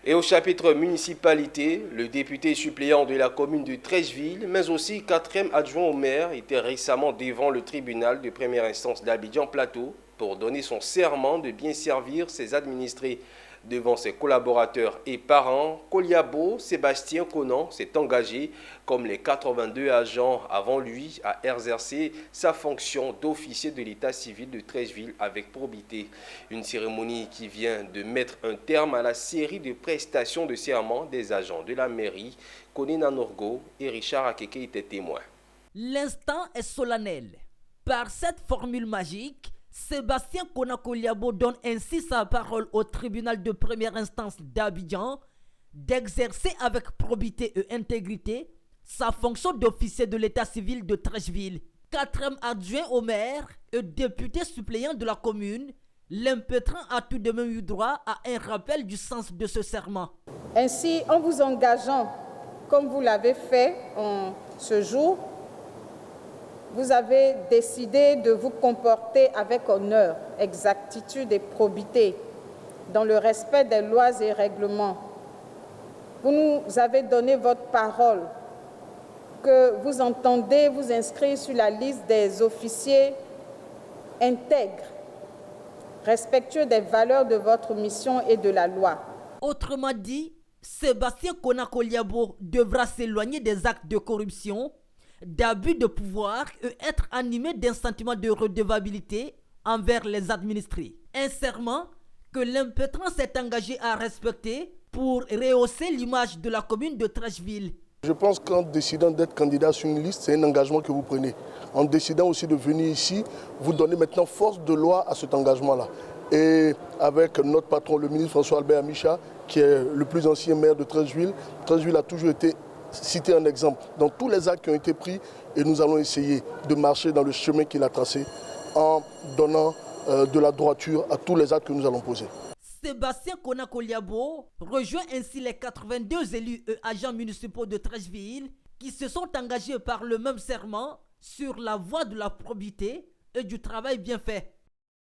Et au chapitre municipalité, le député suppléant de la commune de Treichville, mais aussi quatrième adjoint au maire, était récemment devant le tribunal de première instance d'Abidjan Plateau pour donner son serment de bien servir ses administrés. Devant ses collaborateurs et parents, Koliabo Sébastien Conan s'est engagé, comme les 82 agents avant lui, à exercer sa fonction d'officier de l'état civil de Treichville avec probité. Une cérémonie qui vient de mettre un terme à la série de prestations de serment des agents de la mairie. Konina Norgo et Richard Akeke étaient témoins. L'instant est solennel. Par cette formule magique, Sébastien Konakoliabo donne ainsi sa parole au tribunal de première instance d'Abidjan d'exercer avec probité et intégrité sa fonction d'officier de l'état civil de Treichville. Quatrième adjoint au maire et député suppléant de la commune, l'impétrant a tout de même eu droit à un rappel du sens de ce serment. Ainsi, en vous engageant, comme vous l'avez fait en ce jour, vous avez décidé de vous comporter avec honneur, exactitude et probité, dans le respect des lois et règlements. Vous nous avez donné votre parole que vous entendez vous inscrire sur la liste des officiers intègres, respectueux des valeurs de votre mission et de la loi. Autrement dit, Sébastien Konakoliabo devra s'éloigner des actes de corruption, d'abus de pouvoir et être animé d'un sentiment de redevabilité envers les administrés. Un serment que l'impétrant s'est engagé à respecter pour rehausser l'image de la commune de Treichville. Je pense qu'en décidant d'être candidat sur une liste, c'est un engagement que vous prenez. En décidant aussi de venir ici, vous donnez maintenant force de loi à cet engagement-là. Et avec notre patron, le ministre François-Albert Amicha, qui est le plus ancien maire de Treichville, Treichville a toujours été citer un exemple dans tous les actes qui ont été pris et nous allons essayer de marcher dans le chemin qu'il a tracé en donnant de la droiture à tous les actes que nous allons poser. Sébastien Konakoliabo rejoint ainsi les 82 élus et agents municipaux de Treichville qui se sont engagés par le même serment sur la voie de la probité et du travail bien fait.